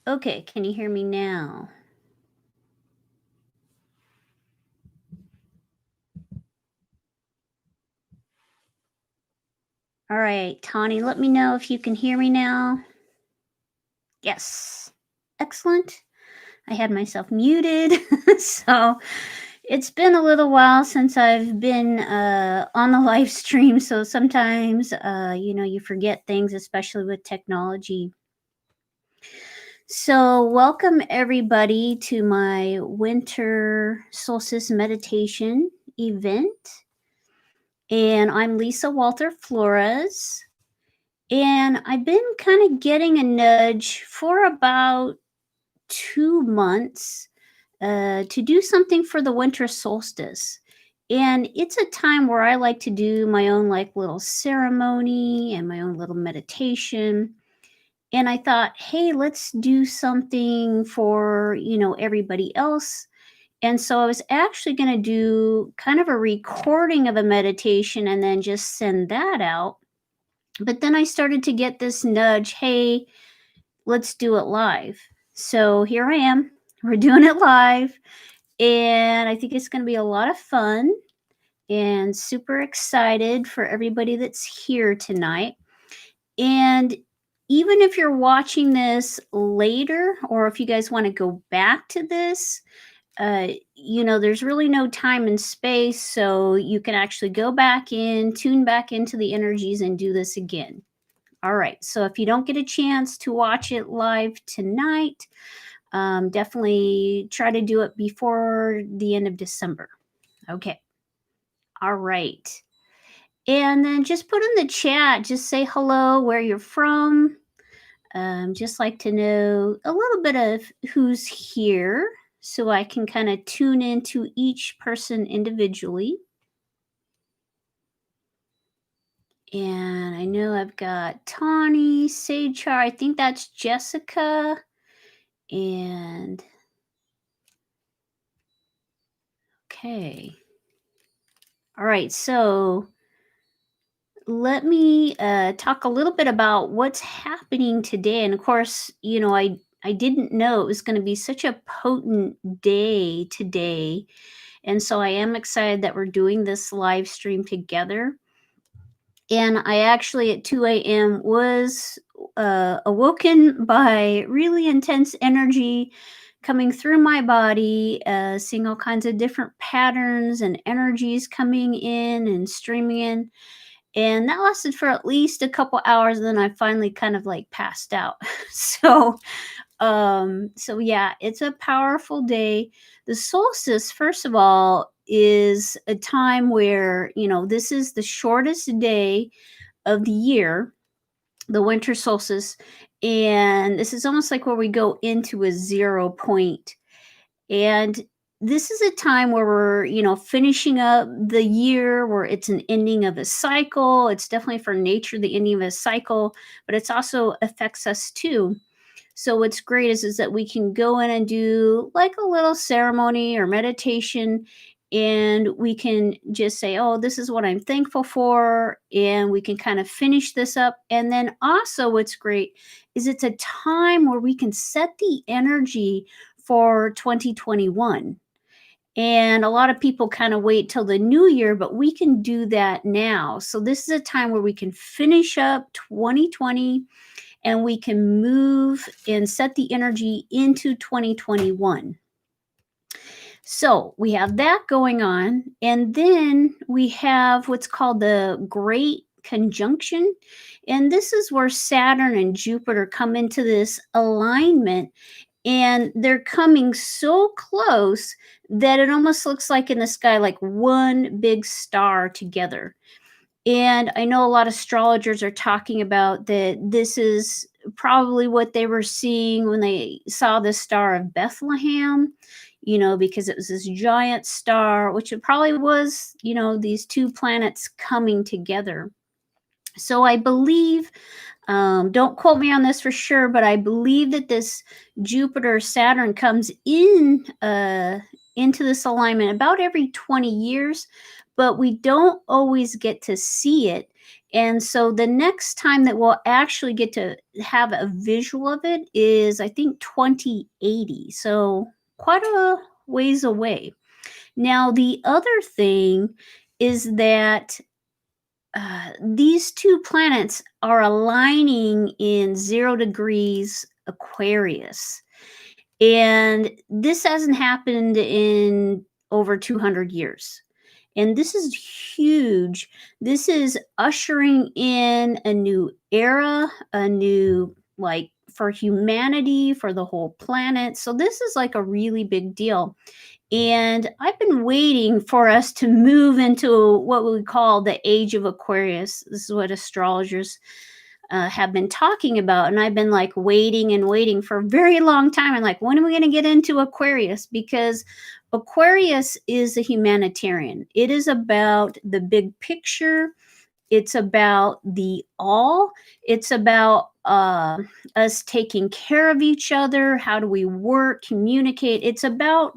Okay, can you hear me now? All right, Tawny, let me know if you can hear me now. Yes. Excellent. I had myself muted. So it's been a little while since I've been on the live stream. So sometimes, you forget things, especially with technology. So, welcome everybody to my winter solstice meditation event. And I'm Lisa Walter Flores. And I've been kind of getting a nudge for about 2 months to do something for the winter solstice. And it's a time where I like to do my own, like, little ceremony and my own little meditation. And I thought, hey, let's do something for, everybody else. And so I was actually going to do kind of a recording of a meditation and then just send that out. But then I started to get this nudge, hey, let's do it live. So here I am. We're doing it live. And I think it's going to be a lot of fun and super excited for everybody that's here tonight. And even if you're watching this later, or if you guys want to go back to this, there's really no time and space. So you can actually go back in, tune back into the energies, and do this again. All right. So if you don't get a chance to watch it live tonight, definitely try to do it before the end of December. Okay. All right. And then just put in the chat, just say hello, where you're from. Just like to know a little bit of who's here so I can kind of tune into each person individually. And I know I've got Tawny, Sagechar, I think that's Jessica. And okay. All right. So let me talk a little bit about what's happening today. And of course, I didn't know it was going to be such a potent day today. And so I am excited that we're doing this live stream together. And I actually at 2 a.m. was awoken by really intense energy coming through my body, seeing all kinds of different patterns and energies coming in and streaming in. And that lasted for at least a couple hours. And then I finally kind of like passed out. So yeah, it's a powerful day. The solstice, first of all, is a time where, this is the shortest day of the year, the winter solstice. And this is almost like where we go into a 0 point. And this is a time where we're, finishing up the year, where it's an ending of a cycle. It's definitely for nature, the ending of a cycle, but it's also affects us too. So what's great is that we can go in and do like a little ceremony or meditation, and we can just say, oh, this is what I'm thankful for, and we can kind of finish this up. And then also what's great is it's a time where we can set the energy for 2021. And a lot of people kind of wait till the new year, but we can do that now. So this is a time where we can finish up 2020 and we can move and set the energy into 2021. So we have that going on. And then we have what's called the Great Conjunction. And this is where Saturn and Jupiter come into this alignment. And they're coming so close that it almost looks like in the sky, like one big star together. And I know a lot of astrologers are talking about that this is probably what they were seeing when they saw the Star of Bethlehem, because it was this giant star, which it probably was, these two planets coming together. So I believe, don't quote me on this for sure, but I believe that this Jupiter Saturn comes in into this alignment about every 20 years, but we don't always get to see it. And so the next time that we'll actually get to have a visual of it is, I think, 2080. So quite a ways away. Now, the other thing is that these two planets are aligning in 0 degrees Aquarius. And this hasn't happened in over 200 years. And this is huge. This is ushering in a new era, a new, like, for humanity, for the whole planet. So this is like a really big deal. And I've been waiting for us to move into what we call the age of Aquarius. This is what astrologers have been talking about. And I've been like waiting and waiting for a very long time. And like, when are we going to get into Aquarius? Because Aquarius is a humanitarian, it is about the big picture, it's about the all, it's about us taking care of each other. How do we work, communicate? It's about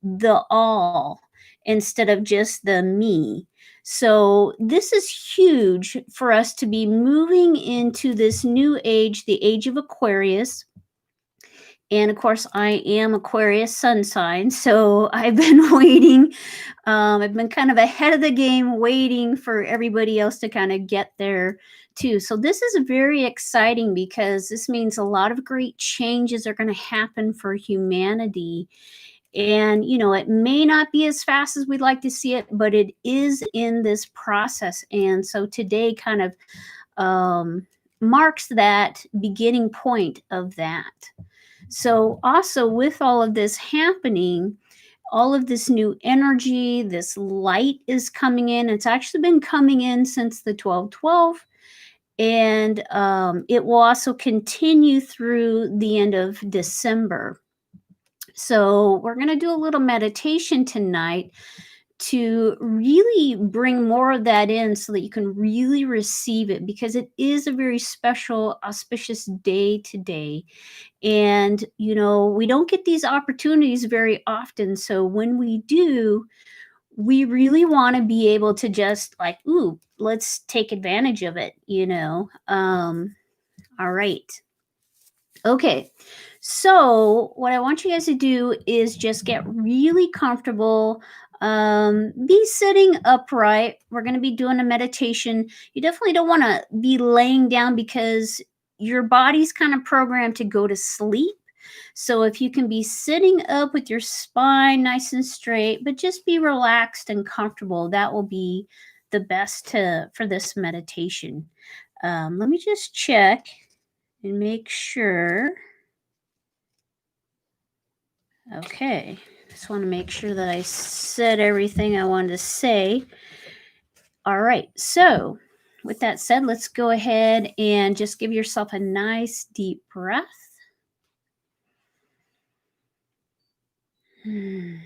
the all instead of just the me. So, this is huge for us to be moving into this new age, the age of Aquarius. And of course, I am Aquarius sun sign. So, I've been waiting. I've been kind of ahead of the game, waiting for everybody else to kind of get there too. So, this is very exciting because this means a lot of great changes are going to happen for humanity. And, it may not be as fast as we'd like to see it, but it is in this process. And so today kind of um, marks that beginning point of that. So, also with all of this happening, all of this new energy, this light is coming in. It's actually been coming in since the 1212. And it will also continue through the end of December. So, we're going to do a little meditation tonight to really bring more of that in so that you can really receive it, because it is a very special, auspicious day today. And, we don't get these opportunities very often. So, when we do, we really want to be able to just like, ooh, let's take advantage of it. All right. Okay. So, what I want you guys to do is just get really comfortable. Be sitting upright. We're going to be doing a meditation. You definitely don't want to be laying down because your body's kind of programmed to go to sleep. So, if you can be sitting up with your spine nice and straight, but just be relaxed and comfortable, that will be the best for this meditation. Let me just check and make sure. Okay. Just want to make sure that I said everything I wanted to say. All right. So, with that said, let's go ahead and just give yourself a nice deep breath. Hmm.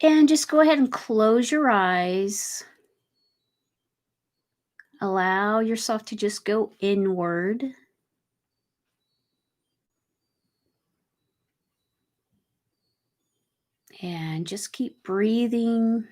And just go ahead and close your eyes. Allow yourself to just go inward. And just keep breathing.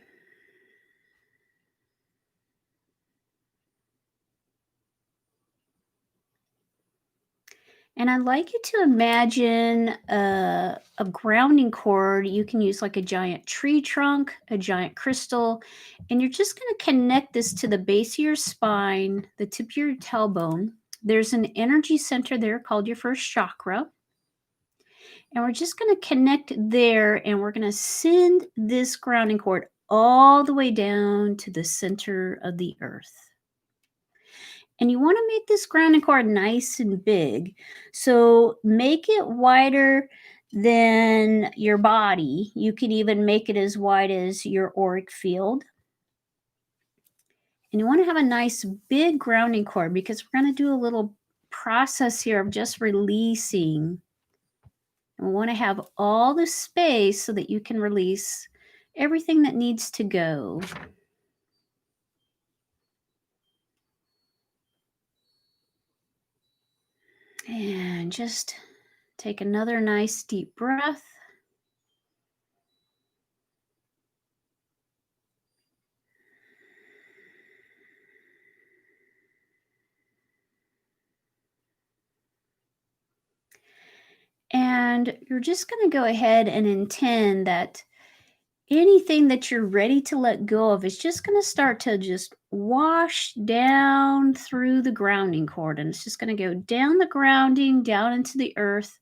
And I'd like you to imagine a grounding cord. You can use like a giant tree trunk, a giant crystal, and you're just going to connect this to the base of your spine, the tip of your tailbone. There's an energy center there called your first chakra. And we're just going to connect there, and we're going to send this grounding cord all the way down to the center of the earth. And you want to make this grounding cord nice and big. So make it wider than your body. You can even make it as wide as your auric field. And you want to have a nice big grounding cord because we're going to do a little process here of just releasing. And we want to have all the space so that you can release everything that needs to go. And just take another nice deep breath. And you're just going to go ahead and intend that anything that you're ready to let go of is just going to start to just wash down through the grounding cord. And it's just going to go down the grounding, down into the earth.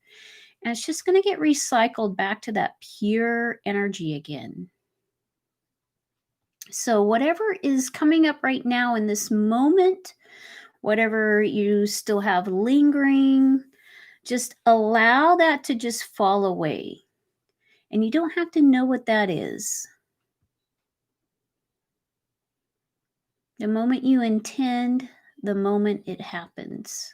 And it's just going to get recycled back to that pure energy again. So, whatever is coming up right now in this moment, whatever you still have lingering, just allow that to just fall away. And you don't have to know what that is. The moment you intend, the moment it happens.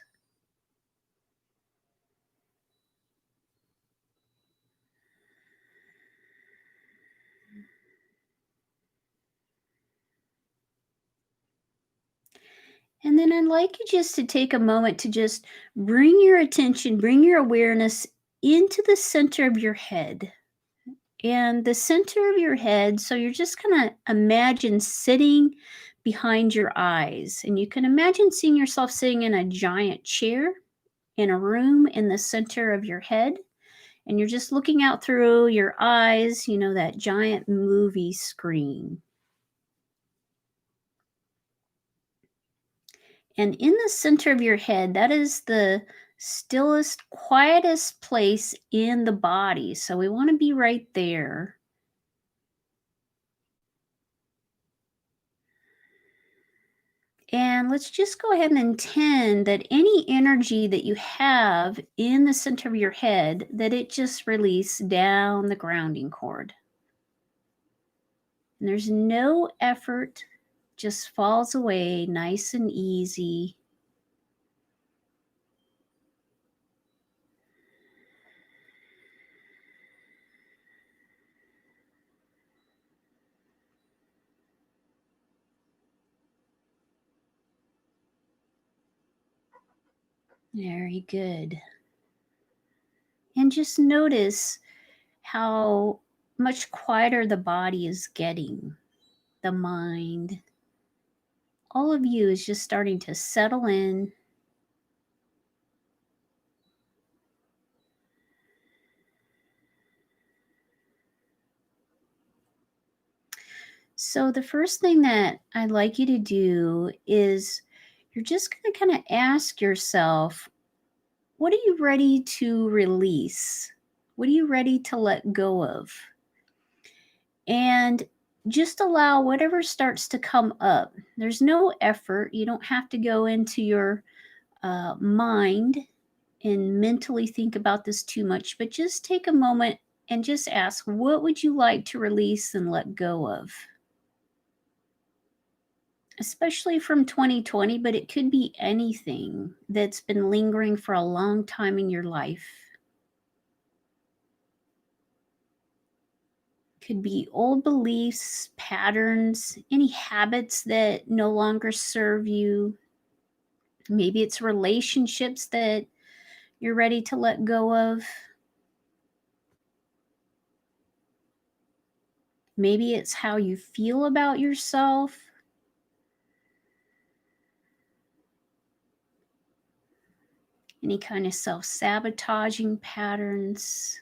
And then I'd like you just to take a moment to just bring your attention, bring your awareness into the center of your head. And the center of your head, so you're just going to imagine sitting behind your eyes. And you can imagine seeing yourself sitting in a giant chair in a room in the center of your head. And you're just looking out through your eyes, that giant movie screen. And in the center of your head, that is the stillest, quietest place in the body. So we want to be right there. And let's just go ahead and intend that any energy that you have in the center of your head, that it just release down the grounding cord. And there's no effort, just falls away nice and easy. Very good. And just notice how much quieter the body is getting, the mind. All of you is just starting to settle in. So, the first thing that I'd like you to do is you're just going to kind of ask yourself, what are you ready to release? What are you ready to let go of? And just allow whatever starts to come up. There's no effort. You don't have to go into your mind and mentally think about this too much, but just take a moment and just ask, what would you like to release and let go of? Especially from 2020, but it could be anything that's been lingering for a long time in your life. Could be old beliefs, patterns, any habits that no longer serve you. Maybe it's relationships that you're ready to let go of. Maybe it's how you feel about yourself. Any kind of self sabotaging patterns.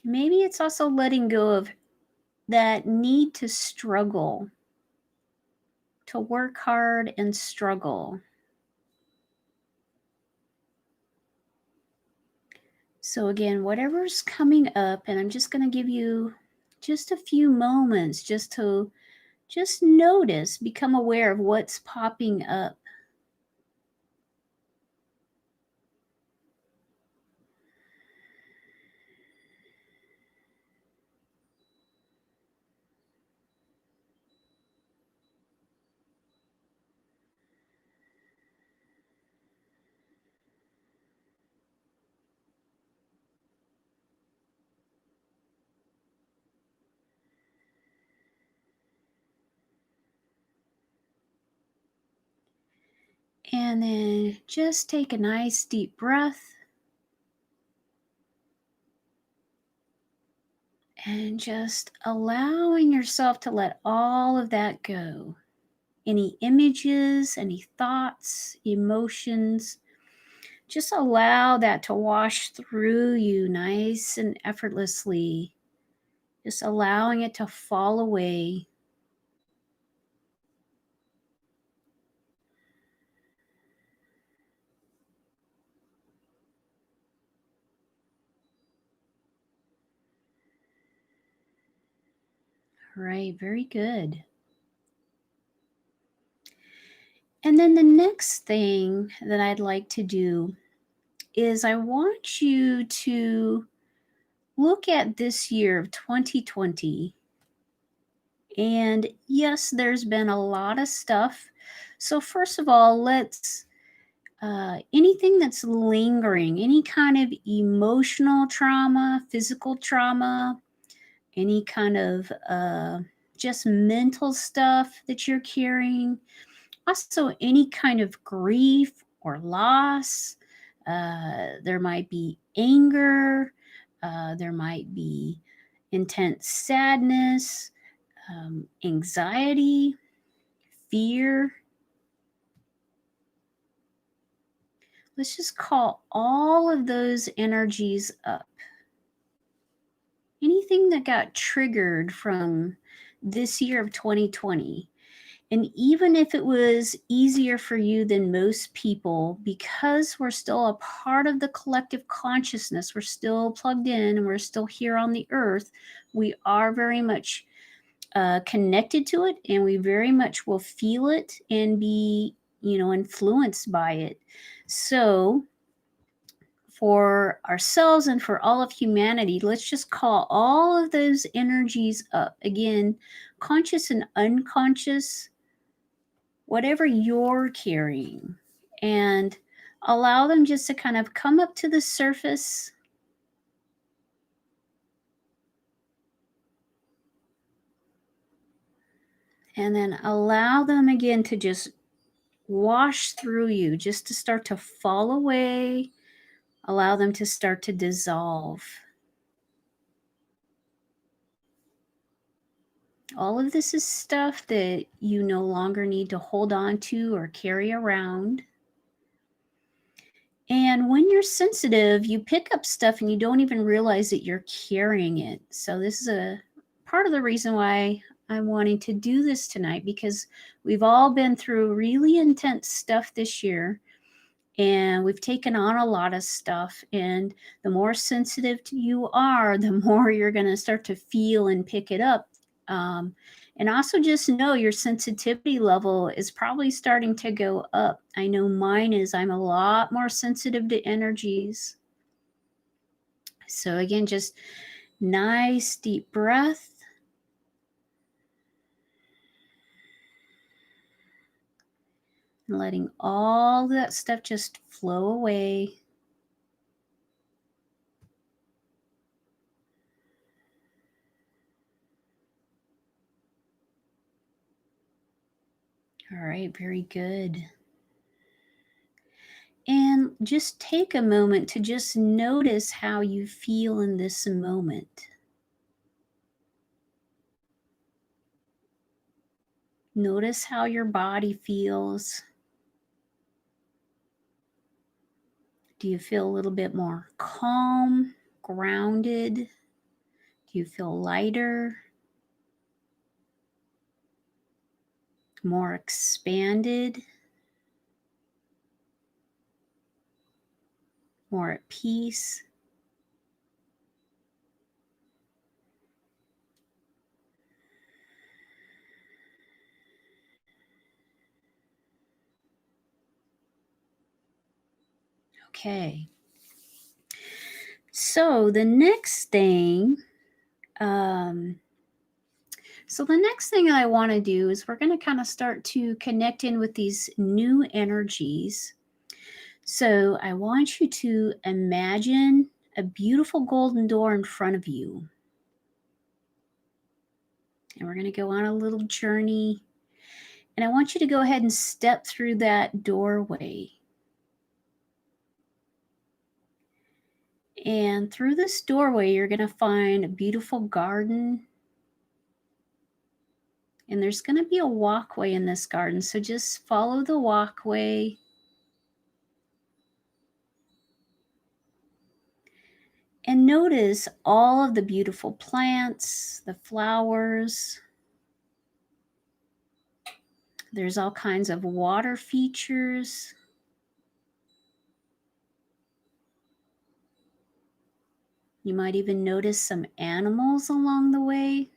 Maybe it's also letting go of that need to struggle, to work hard and struggle. So, again, whatever's coming up, and I'm just going to give you just a few moments just to just notice, become aware of what's popping up. And then just take a nice deep breath. And just allowing yourself to let all of that go. any images, any thoughts, emotions. Just allow that to wash through you nice and effortlessly, just allowing it to fall away. All right, very good. And then the next thing that I'd like to do is I want you to look at this year of 2020. And yes, there's been a lot of stuff. So, first of all, let's anything that's lingering, any kind of emotional trauma, physical trauma, any kind of just mental stuff that you're carrying, also any kind of grief or loss. There might be anger, there might be intense sadness, anxiety, fear. Let's just call all of those energies up. Anything that got triggered from this year of 2020. And even if it was easier for you than most people, because we're still a part of the collective consciousness, we're still plugged in and we're still here on the earth, we are very much connected to it, and we very much will feel it and be, influenced by it. So, for ourselves and for all of humanity, let's just call all of those energies up. Again, conscious and unconscious, whatever you're carrying, and allow them just to kind of come up to the surface. And then allow them again to just wash through you, just to start to fall away. Allow them to start to dissolve. All of this is stuff that you no longer need to hold on to or carry around. And when you're sensitive, you pick up stuff and you don't even realize that you're carrying it. So, this is a part of the reason why I'm wanting to do this tonight, because we've all been through really intense stuff this year, and we've taken on a lot of stuff. And the more sensitive you are, the more you're going to start to feel and pick it up. And also just know your sensitivity level is probably starting to go up. I know mine is. I'm a lot more sensitive to energies. So, again, just nice deep breath. And letting all that stuff just flow away. All right, very good. And just take a moment to just notice how you feel in this moment. Notice how your body feels. Do you feel a little bit more calm, grounded? Do you feel lighter, more expanded, more at peace? Okay. So the next thing, I want to do is we're going to kind of start to connect in with these new energies. So I want you to imagine a beautiful golden door in front of you. And we're going to go on a little journey. And I want you to go ahead and step through that doorway. And through this doorway, you're going to find a beautiful garden. And there's going to be a walkway in this garden, so just follow the walkway. And notice all of the beautiful plants, the flowers. There's all kinds of water features. You might even notice some animals along the way.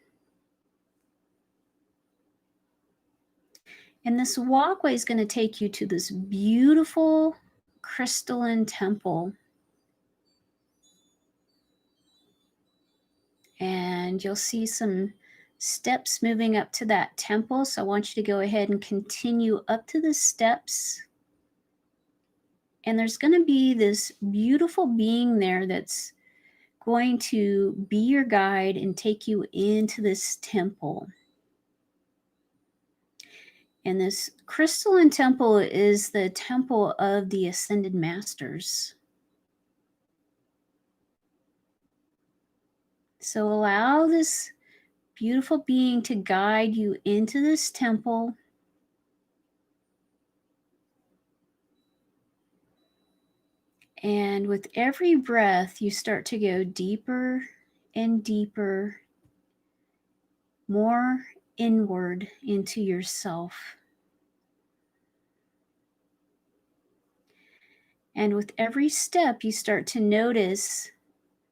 And this walkway is going to take you to this beautiful crystalline temple. And you'll see some steps moving up to that temple. So I want you to go ahead and continue up to the steps. And there's going to be this beautiful being there that's going to be your guide and take you into this temple. And this crystalline temple is the temple of the Ascended Masters. So allow this beautiful being to guide you into this temple. And with every breath, you start to go deeper and deeper, more inward into yourself. And with every step, you start to notice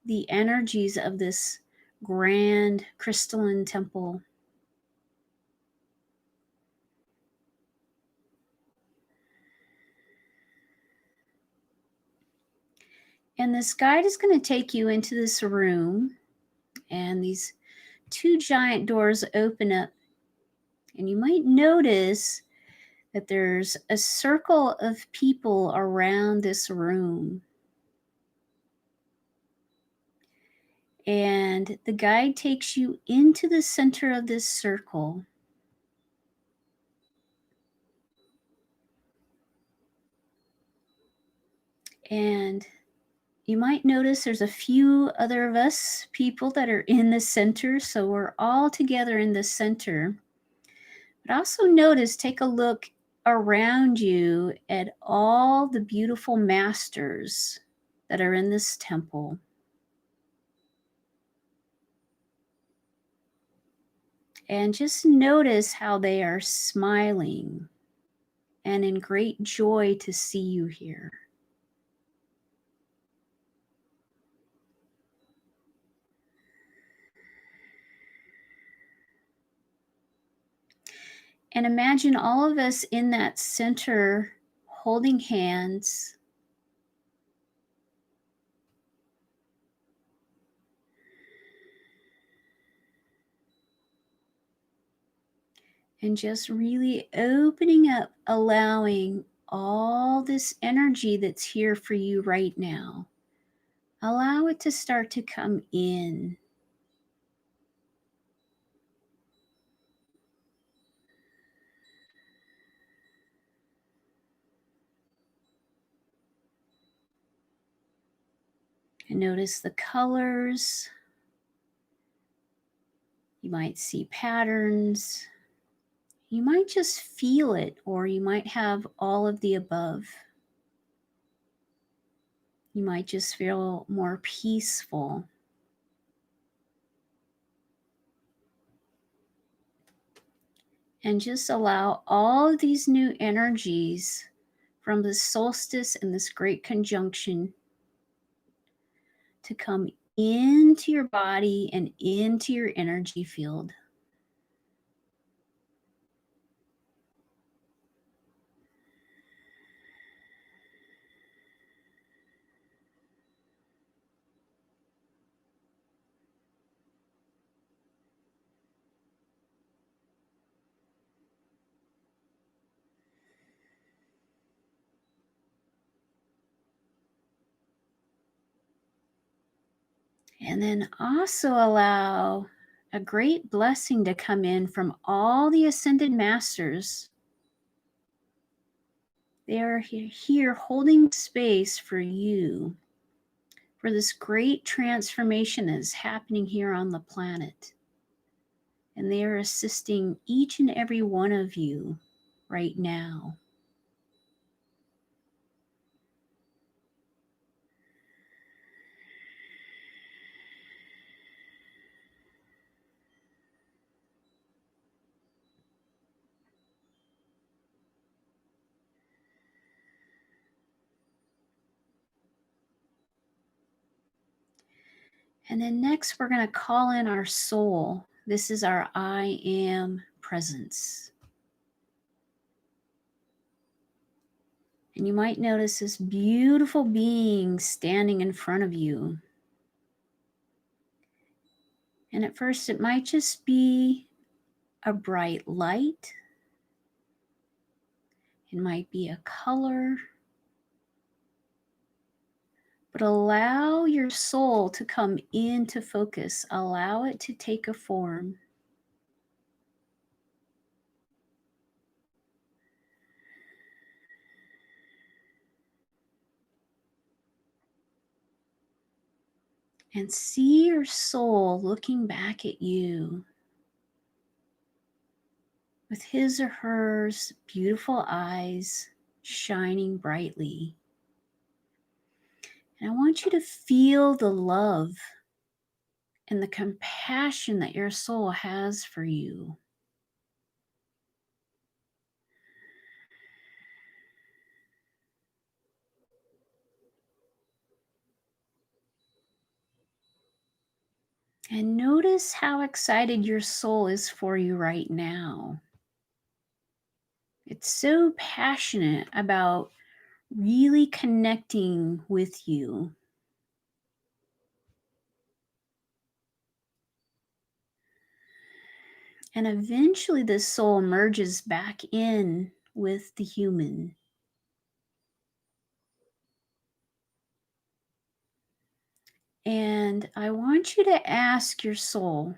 the energies of this grand crystalline temple. And this guide is going to take you into this room, and these two giant doors open up. And you might notice that there's a circle of people around this room. And the guide takes you into the center of this circle. And you might notice there's a few other of us people that are in the center. So we're all together in the center. But also notice, take a look around you at all the beautiful masters that are in this temple. And just notice how they are smiling and in great joy to see you here. And imagine all of us in that center holding hands. And just really opening up, allowing all this energy that's here for you right now. Allow it to start to come in. And notice the colors. You might see patterns. You might just feel it, or you might have all of the above. You might just feel more peaceful. And just allow all of these new energies from the solstice and this great conjunction to come into your body and into your energy field. And then also allow a great blessing to come in from all the Ascended Masters. They are here holding space for you, for this great transformation that is happening here on the planet. and they are assisting each and every one of you right now. And then next, we're going to call in our soul. This is our I am presence. And you might notice this beautiful being standing in front of you. And at first, it might just be a bright light. It might be a color. But allow your soul to come into focus. Allow it to take a form. And see your soul looking back at you with his or hers beautiful eyes shining brightly. And I want you to feel the love and the compassion that your soul has for you. And notice how excited your soul is for you right now. It's so passionate about really connecting with you. And eventually, the soul merges back in with the human. And I want you to ask your soul,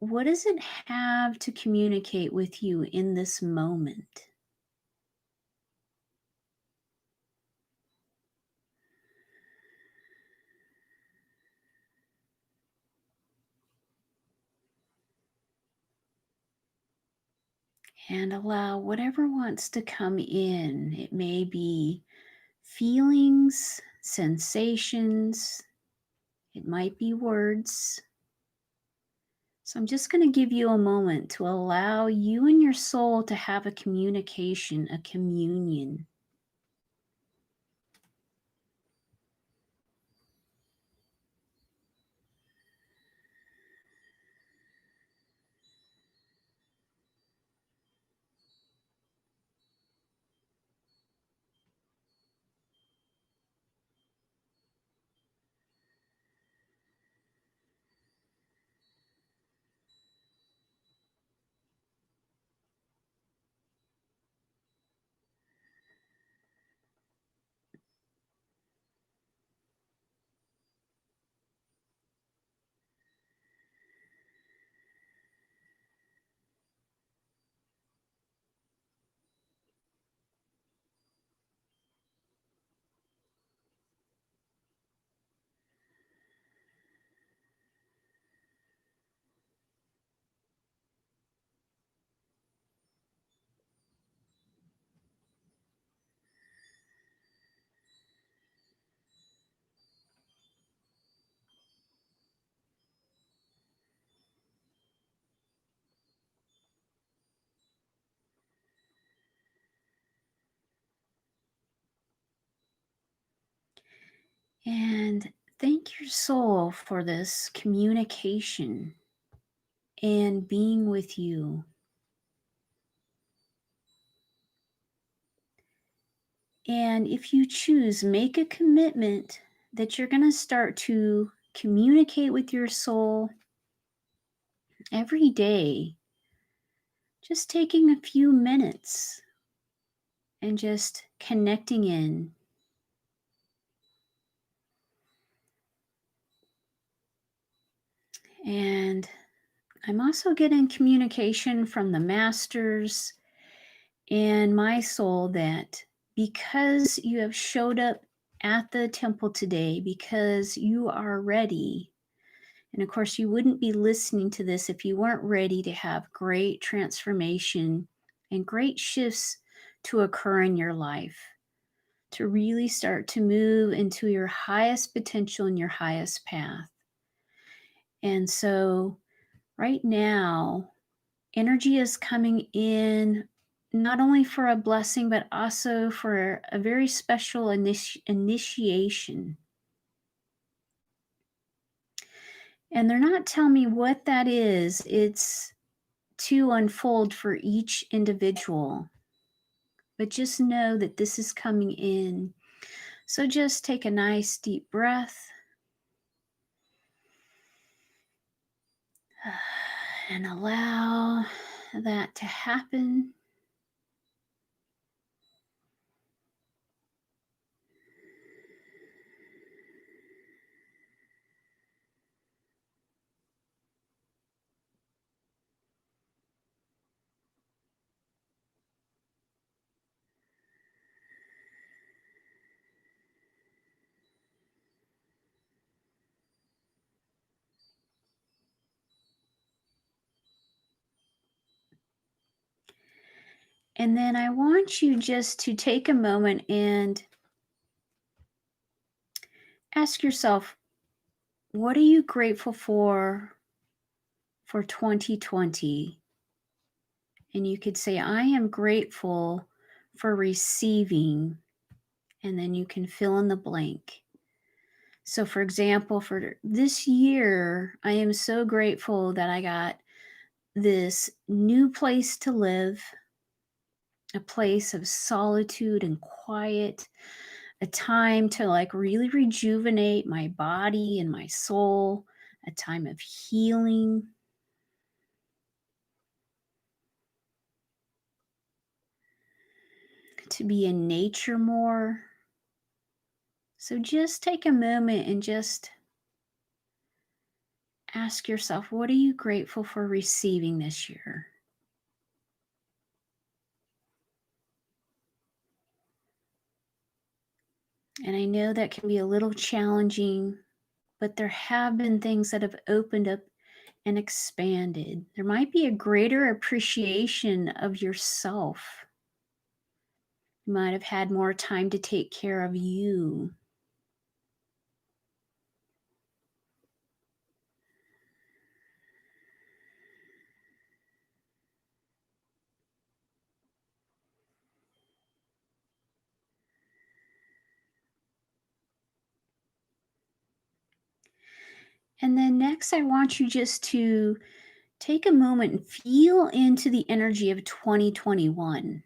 what does it have to communicate with you in this moment? And allow whatever wants to come in. It may be feelings, sensations, it might be words. So I'm just going to give you a moment to allow you and your soul to have a communication, a communion. And thank your soul for this communication and being with you. And if you choose, make a commitment that you're going to start to communicate with your soul every day, just taking a few minutes and just connecting in. And I'm also getting communication from the masters and my soul that because you have showed up at the temple today, because you are ready, And of course, you wouldn't be listening to this if you weren't ready to have great transformation and great shifts to occur in your life, to really start to move into your highest potential and your highest path. And so, right now, energy is coming in not only for a blessing, but also for a very special initiation. And they're not telling me what that is. It's to unfold for each individual. But just know that this is coming in. So just take a nice deep breath and allow that to happen. And then I want you just to take a moment and ask yourself, what are you grateful for 2020? And you could say, I am grateful for receiving, and then you can fill in the blank. So, for example, for this year, I am so grateful that I got this new place to live, a place of solitude and quiet, a time to like really rejuvenate my body and my soul, a time of healing. To be in nature more. So just take a moment and just ask yourself, what are you grateful for receiving this year? And I know that can be a little challenging, but there have been things that have opened up and expanded. There might be a greater appreciation of yourself. You might have had more time to take care of you. And then next, I want you just to take a moment and feel into the energy of 2021.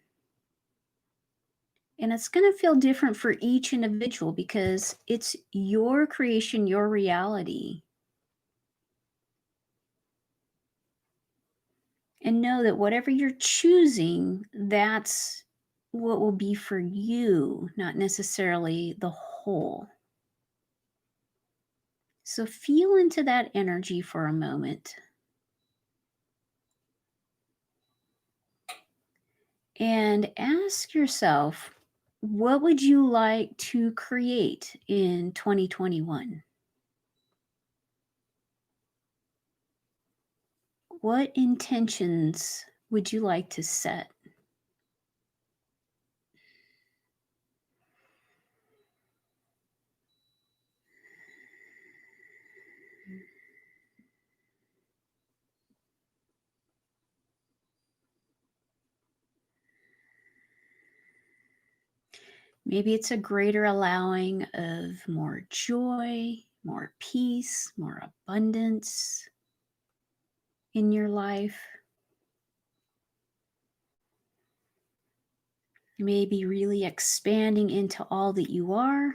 And it's going to feel different for each individual because it's your creation, your reality. And know that whatever you're choosing, that's what will be for you, not necessarily the whole. So feel into that energy for a moment. And ask yourself, what would you like to create in 2021? What intentions would you like to set? Maybe it's a greater allowing of more joy, more peace, more abundance in your life. Maybe really expanding into all that you are,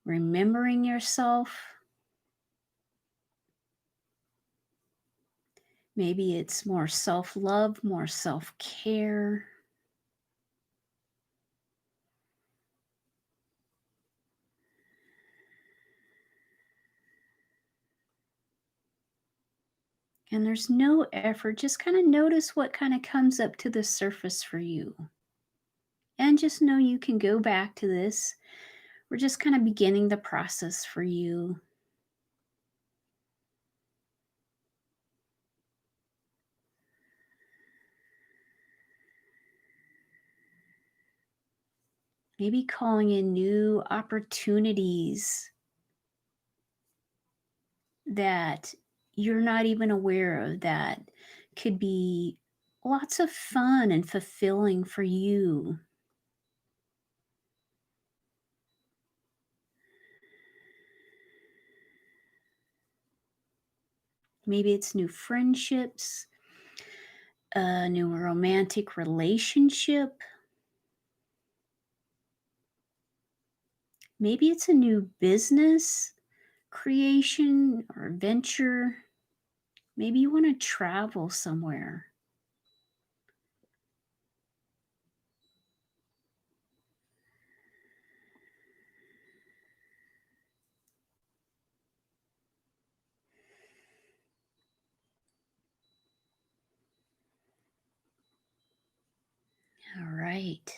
remembering yourself. Maybe it's more self-love, more self-care. And there's no effort. Just kind of notice what kind of comes up to the surface for you. And just know you can go back to this. We're just kind of beginning the process for you. Maybe calling in new opportunities that you're not even aware of that could be lots of fun and fulfilling for you. Maybe it's new friendships, a new romantic relationship. Maybe it's a new business creation or venture. Maybe you want to travel somewhere. All right.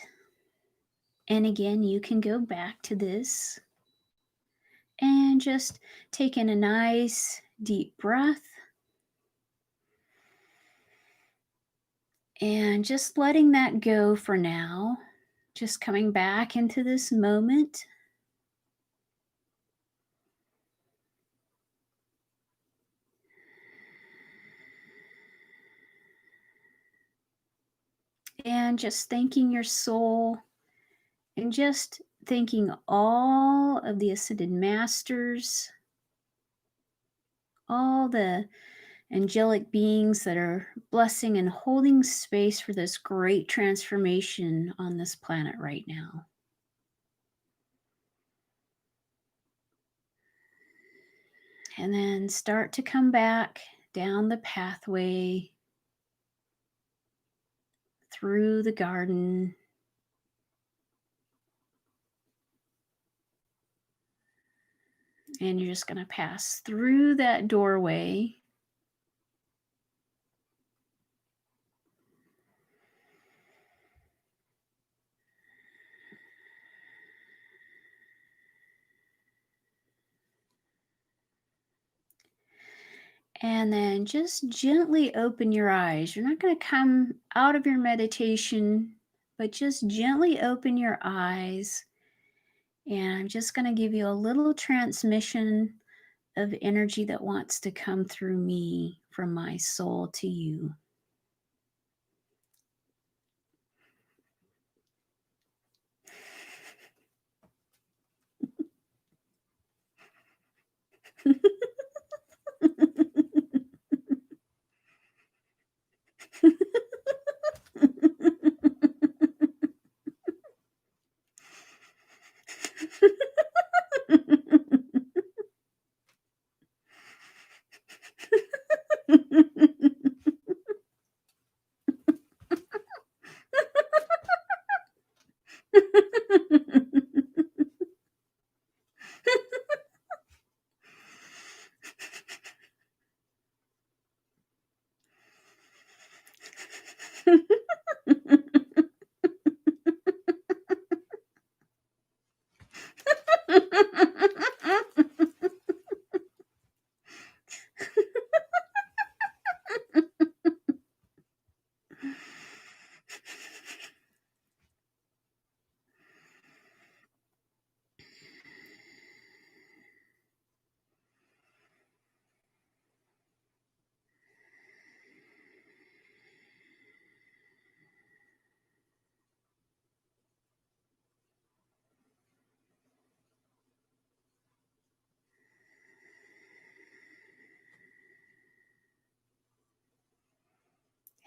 And again, you can go back to this and just take in a nice deep breath and just letting that go for now. Just coming back into this moment and just thanking your soul and just thanking all of the ascended masters, all the angelic beings that are blessing and holding space for this great transformation on this planet right now. And then start to come back down the pathway through the garden. And you're just going to pass through that doorway. And then just gently open your eyes. You're not going to come out of your meditation, but just gently open your eyes. And I'm just going to give you a little transmission of energy that wants to come through me from my soul to you.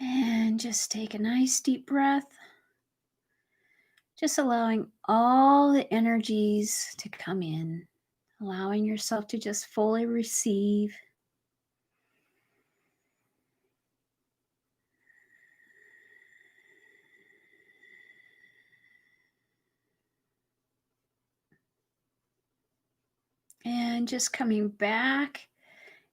And just take a nice deep breath, just allowing all the energies to come in, allowing yourself to just fully receive. And just coming back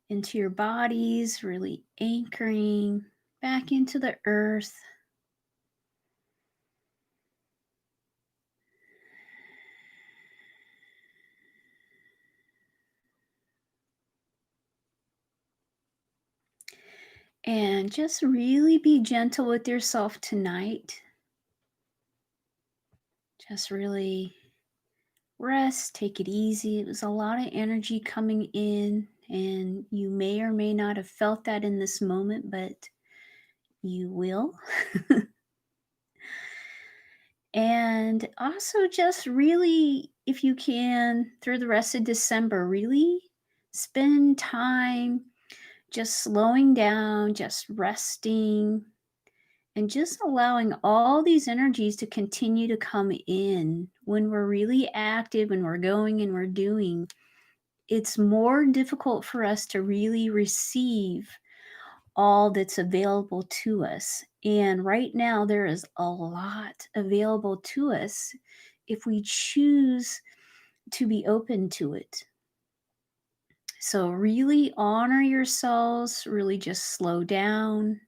into your bodies, really anchoring back into the earth. And just really be gentle with yourself tonight. Just really rest, take it easy. It was a lot of energy coming in, and you may or may not have felt that in this moment, but you will. And also, just really, if you can, through the rest of December, really spend time just slowing down, just resting, and just allowing all these energies to continue to come in. When we're really active and we're going and we're doing, it's more difficult for us to really receive all that's available to us. And right now, there is a lot available to us if we choose to be open to it. So, really honor yourselves, really just slow down.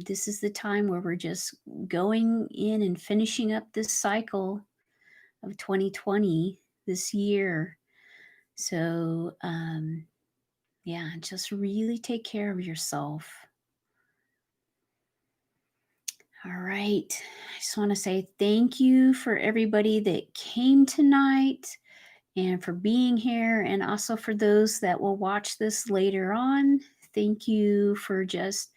This is the time where we're just going in and finishing up this cycle of 2020 this year. So, yeah, just really take care of yourself. All right. I just want to say thank you for everybody that came tonight and for being here, and also for those that will watch this later on. Thank you for just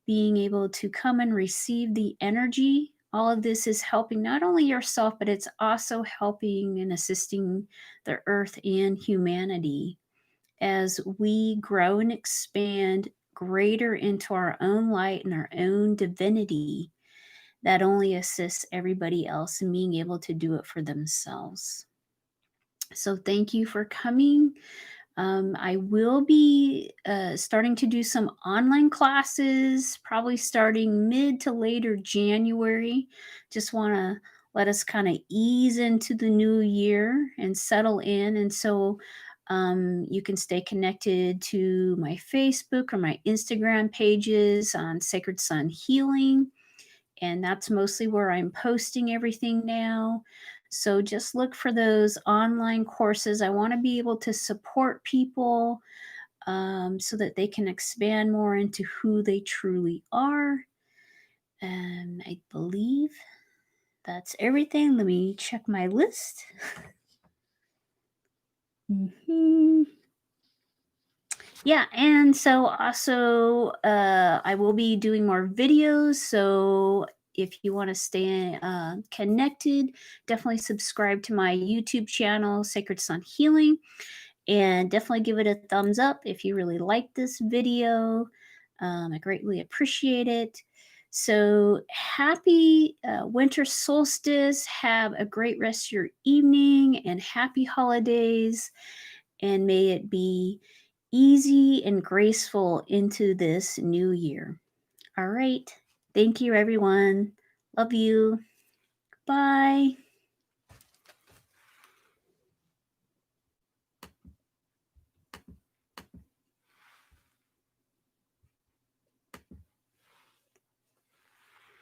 being able to come and receive the energy. All of this is helping not only yourself, but it's also helping and assisting the earth and humanity as we grow and expand greater into our own light and our own divinity. That only assists everybody else in being able to do it for themselves. So, thank you for coming. I will be starting to do some online classes, probably starting mid to later January. Just want to let us kind of ease into the new year and settle in. And so you can stay connected to my Facebook or my Instagram pages on Sacred Sun Healing. And that's mostly where I'm posting everything now. So just look for those online courses. I want to be able to support people so that they can expand more into who they truly are. And I believe that's everything. Let me check my list. Mhm. Yeah, and so also I will be doing more videos. So if you want to stay connected, definitely subscribe to my YouTube channel, Sacred Sun Healing, and definitely give it a thumbs up if you really like this video. I greatly appreciate it. So happy winter solstice. Have a great rest of your evening and happy holidays. And may it be easy and graceful into this new year. All right. Thank you, everyone. Love you. Bye.